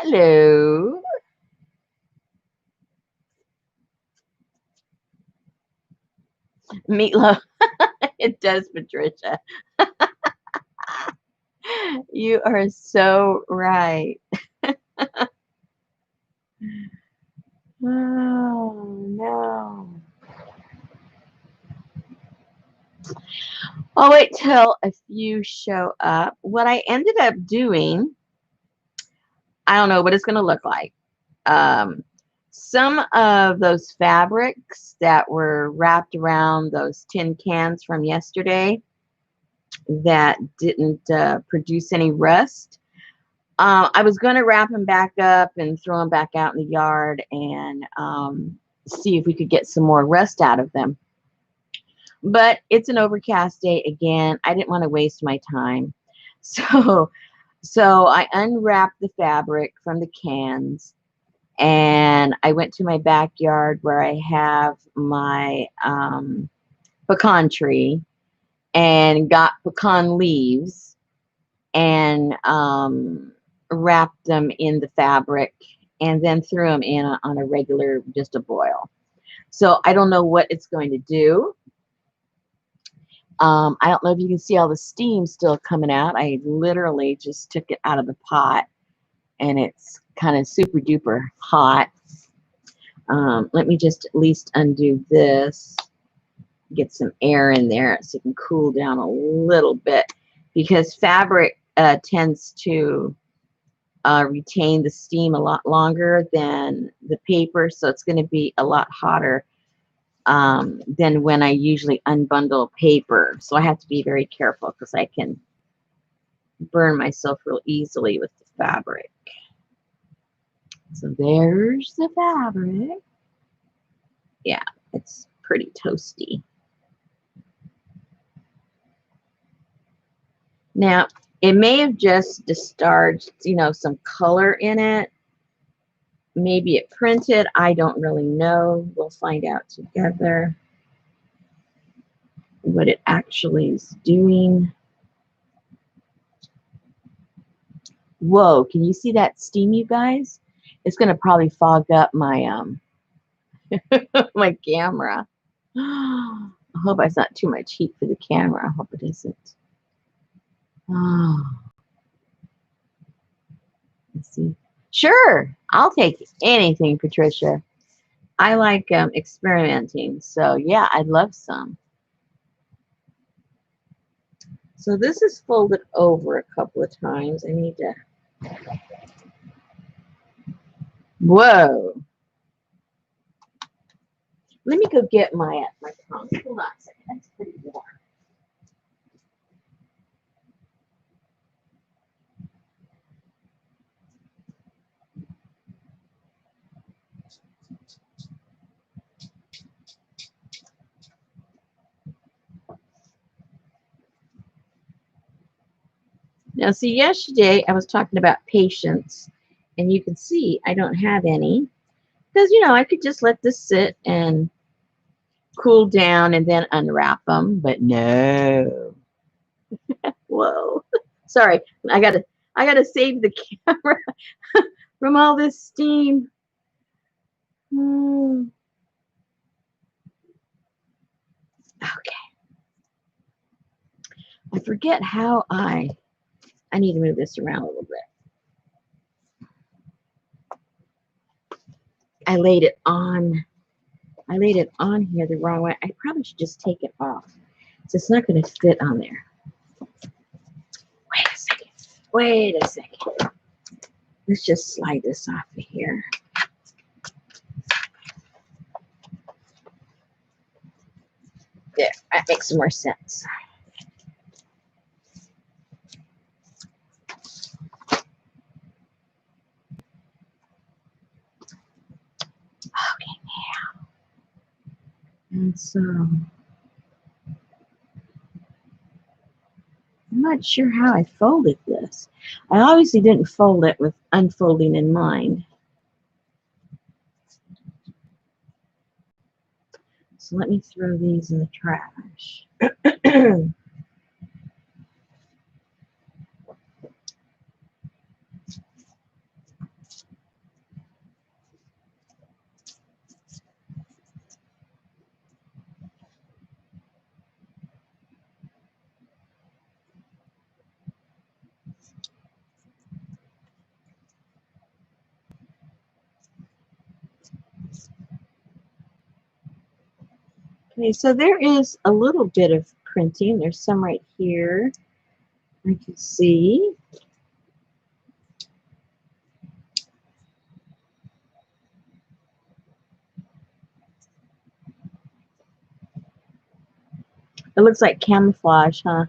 Hello. Meatloaf. It does, Patricia. You are so right. Oh, no. I'll wait till a few show up. What I ended up doing, I don't know what it's going to look like. Um, some of those fabrics that were wrapped around those tin cans from yesterday that didn't produce any rust, I was going to wrap them back up and throw them back out in the yard and see if we could get some more rust out of them. But it's an overcast day again. I didn't want to waste my time. So, so I unwrapped the fabric from the cans and I went to my backyard where I have my pecan tree and got pecan leaves and wrapped them in the fabric and then threw them in on a regular, just a boil. So I don't know what it's going to do. I don't know if you can see all the steam still coming out. I literally just took it out of the pot and it's kind of super duper hot. Let me just at least undo this, get some air in there so it can cool down a little bit because fabric tends to retain the steam a lot longer than the paper, so it's going to be a lot hotter than when I usually unbundle paper. So I have to be very careful because I can burn myself real easily with the fabric. So there's the fabric. Yeah, it's pretty toasty. Now, it may have just discharged, some color in it. Maybe it printed. I don't really know. We'll find out together what it actually is doing. Whoa, can you see that steam, you guys? It's going to probably fog up my my camera. I hope it's not too much heat for the camera. I hope it isn't. Oh, let's see. Sure, I'll take anything, Patricia. I like experimenting, so yeah, I'd love some. So this is folded over a couple of times. I need to. Whoa. Let me go get my tongue. Hold on a second. That's pretty warm. Now, see, yesterday I was talking about patience, and you can see I don't have any because, I could just let this sit and cool down and then unwrap them, but no. Whoa. Sorry, I gotta save the camera from all this steam. Hmm. Okay. I forget how I need to move this around a little bit. I laid it on here the wrong way. I probably should just take it off. So it's not going to fit on there. Wait a second. Let's just slide this off of here. There, that makes more sense. Okay, now. And so, I'm not sure how I folded this. I obviously didn't fold it with unfolding in mind. So let me throw these in the trash. Okay, so there is a little bit of printing. There's some right here I can see. It looks like camouflage, huh?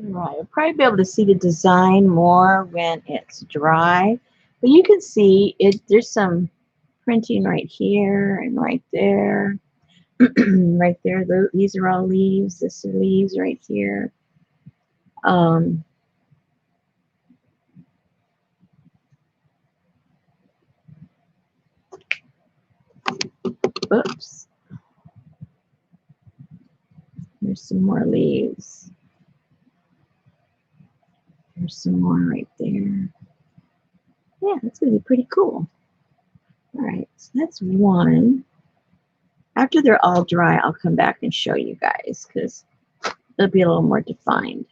Right, you'll probably be able to see the design more when it's dry. But you can see it. There's some printing right here and right there. Right there. These are all leaves. This is leaves right here. Um, oops. There's some more leaves. There's some more right there. Yeah, that's going to be pretty cool. All right, so that's one. After they're all dry, I'll come back and show you guys because it'll be a little more defined.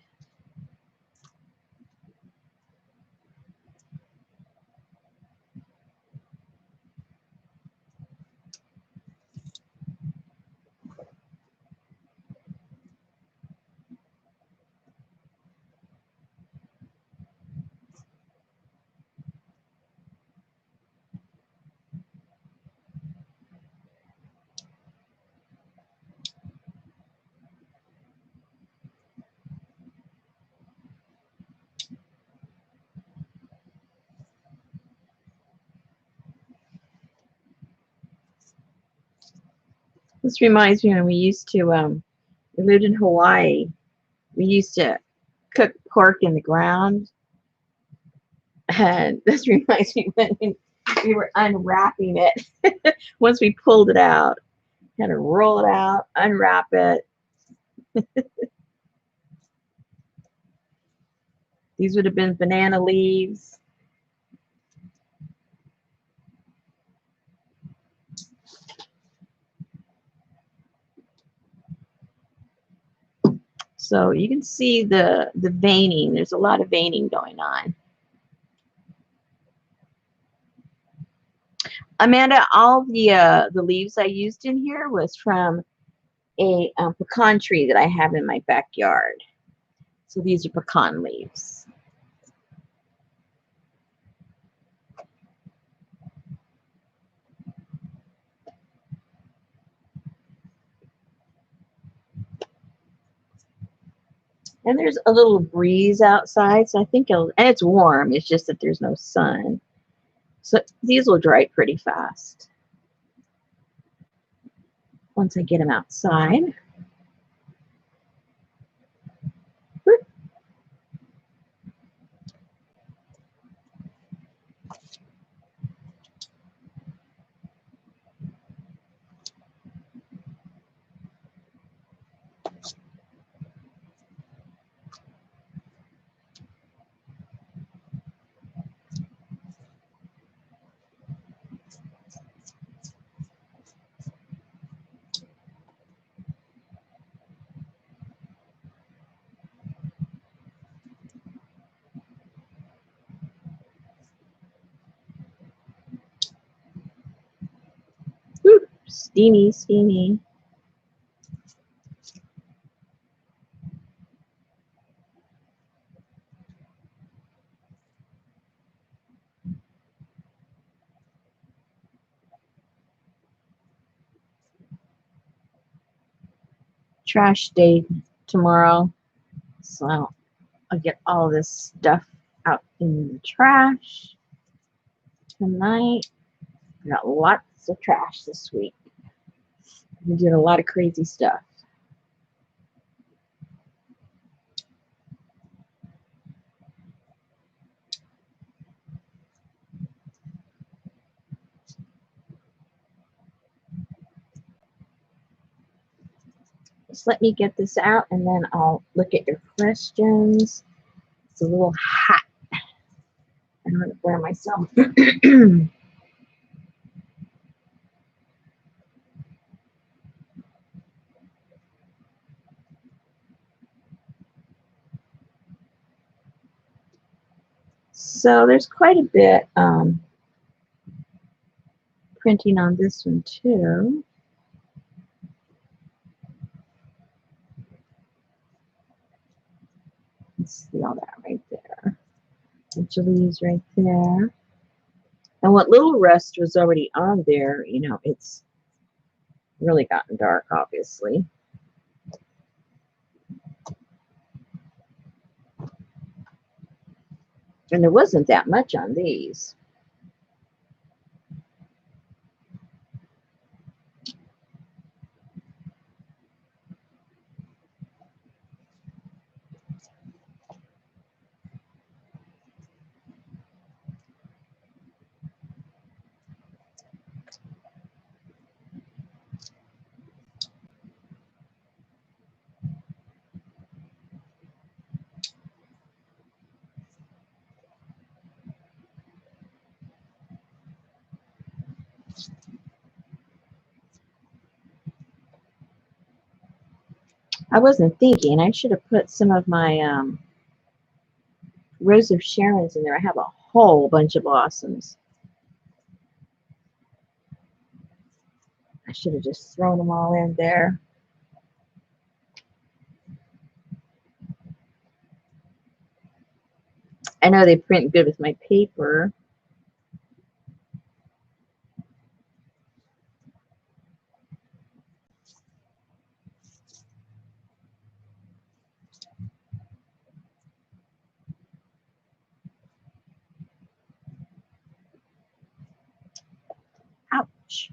This reminds me when we lived in Hawaii. We used to cook pork in the ground, and this reminds me when we were unwrapping it. Once we pulled it out, had to roll it out, unwrap it. These would have been banana leaves. So you can see the veining. There's a lot of veining going on. Amanda, all the leaves I used in here was from a pecan tree that I have in my backyard. So these are pecan leaves. And there's a little breeze outside, so I think and it's warm. It's just that there's no sun. So these will dry pretty fast once I get them outside. Whew, steamy, steamy. Trash day tomorrow. So I'll get all this stuff out in the trash tonight. I got lots of trash this week. I'm doing a lot of crazy stuff. Just let me get this out and then I'll look at your questions. It's a little hot. I don't want to burn myself. So there's quite a bit printing on this one too. Let's see all that right there. Bunch of leaves right there. And what little rust was already on there, you know, it's really gotten dark, obviously. And there wasn't that much on these. I wasn't thinking. I should have put some of my Rose of Sharon's in there. I have a whole bunch of blossoms. I should have just thrown them all in there. I know they print good with my paper. Ouch.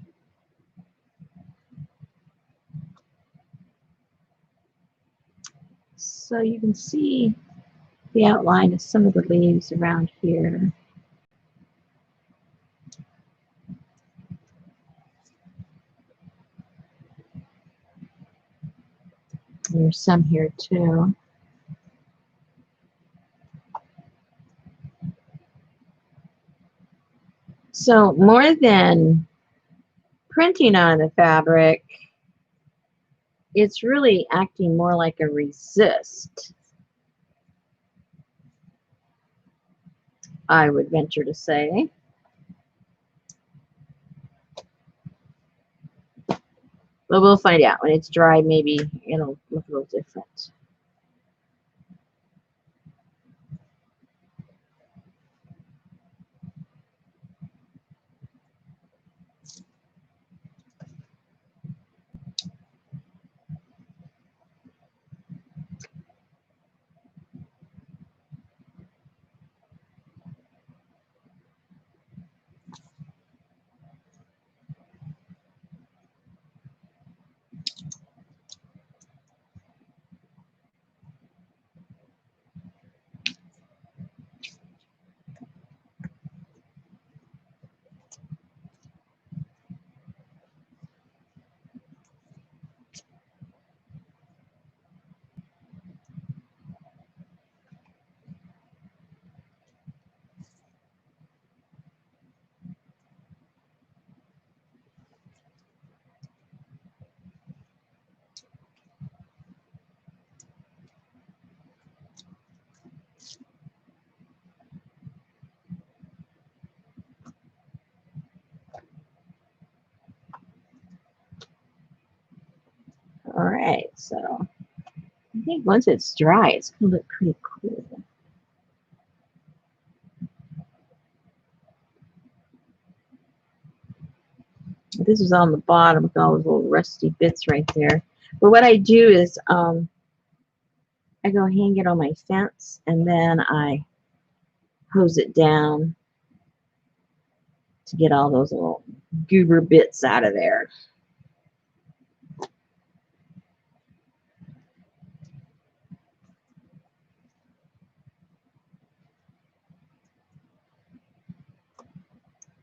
So you can see the outline of some of the leaves around here. And there's some here too. So more than printing on the fabric, it's really acting more like a resist, I would venture to say. But we'll find out. When it's dry, maybe it'll look a little different. All right, so I think once it's dry, it's going to look pretty cool. This is on the bottom with all those little rusty bits right there. But what I do is I go hang it on my fence and then I hose it down to get all those little goober bits out of there.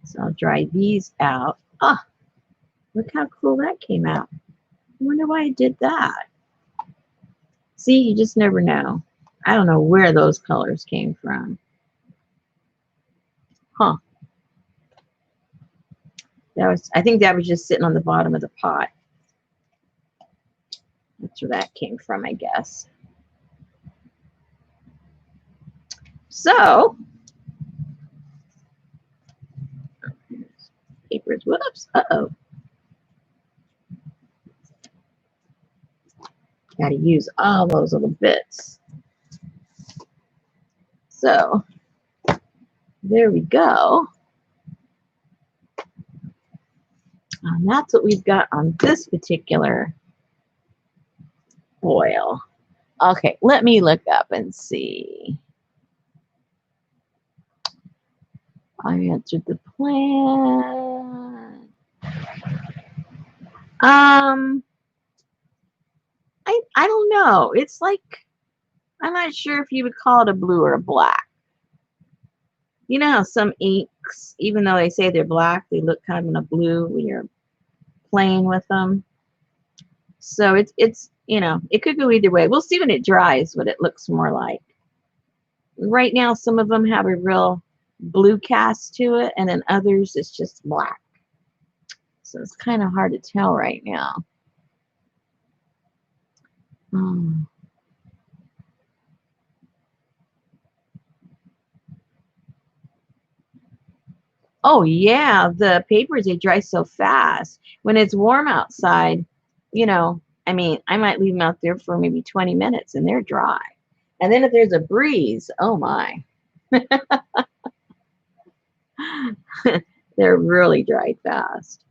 So I'll dry these out. Ah, look how cool that came out. I wonder why I did that. See, you just never know. I don't know where those colors came from. Huh. I think that was just sitting on the bottom of the pot. That's where that came from, I guess. So, papers, whoops, uh-oh. Got to use all those little bits. So, there we go. And that's what we've got on this particular foil. Okay, let me look up and see. I answered the plan. I don't know. It's like, I'm not sure if you would call it a blue or a black. You know how some inks, even though they say they're black, they look kind of in a blue when you're playing with them. So it's you know, it could go either way. We'll see when it dries what it looks more like. Right now, some of them have a real blue cast to it, and then others it's just black. So it's kind of hard to tell right now. Oh yeah, the papers, they dry so fast. When it's warm outside, you know, I mean, I might leave them out there for maybe 20 minutes and they're dry. And then if there's a breeze, oh my. They're really dry fast.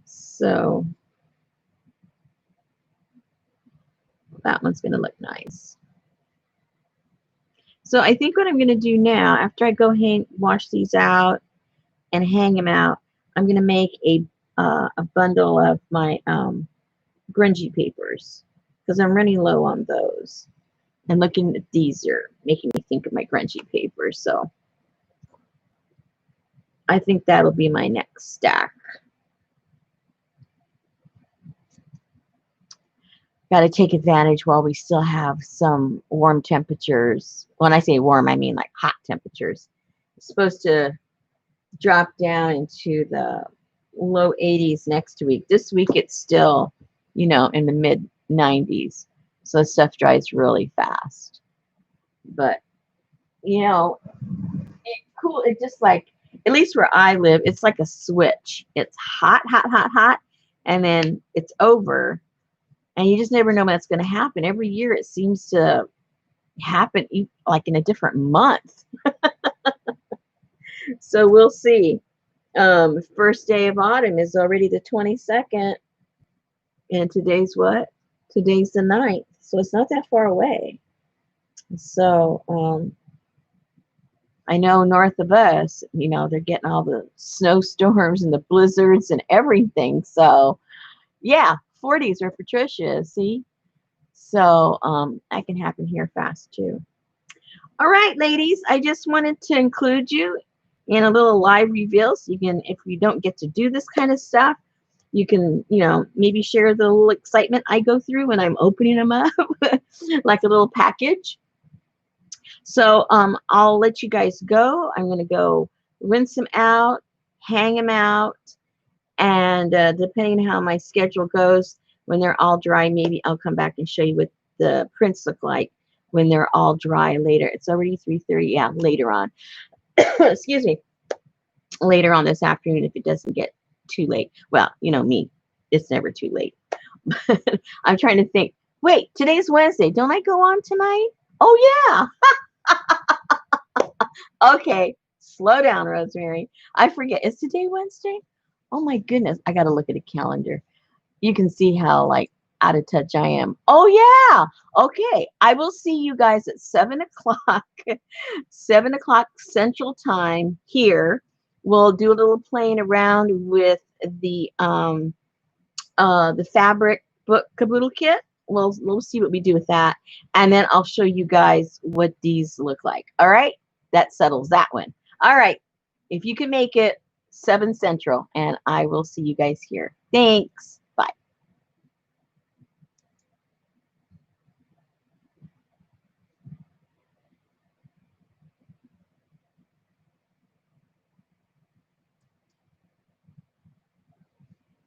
So that one's going to look nice. So I think what I'm going to do now, after I go wash these out and hang them out, I'm going to make a bundle of my grungy papers because I'm running low on those. And looking at these are making me think of my grungy papers. So I think that'll be my next stack. Got to take advantage while we still have some warm temperatures. When I say warm, I mean like hot temperatures. It's supposed to drop down into the low 80s next week. This week it's still, you know, in the mid 90s. So stuff dries really fast. But, you know, it's just like, at least where I live, it's like a switch. It's hot, hot, hot, hot, and then it's over. And you just never know when it's going to happen. Every year it seems to happen like in a different month. So we'll see. First day of autumn is already the 22nd. And today's what? Today's the 9th. So it's not that far away. So I know north of us, you know, they're getting all the snowstorms and the blizzards and everything. So yeah, 40s are Patricia, see? So that can happen here fast too. All right, ladies, I just wanted to include you in a little live reveal. So you can, if you don't get to do this kind of stuff, you can, you know, maybe share the little excitement I go through when I'm opening them up, like a little package. So I'll let you guys go. I'm going to go rinse them out, hang them out, and depending on how my schedule goes, when they're all dry, maybe I'll come back and show you what the prints look like when they're all dry later. It's already 3:30. Yeah, later on. Excuse me. Later on this afternoon if it doesn't get too late. Well, you know me. It's never too late. I'm trying to think. Wait, today's Wednesday. Don't I go on tonight? Oh, yeah. Okay, slow down, Rosemary. I forget. Is today Wednesday? Oh my goodness. I got to look at a calendar. You can see how like out of touch I am. Oh yeah. Okay. I will see you guys at 7 o'clock, 7 o'clock Central Time here. We'll do a little playing around with the fabric book caboodle kit. We'll see what we do with that. And then I'll show you guys what these look like. All right. That settles that one. All right. If you can make it 7 Central, and I will see you guys here. Thanks.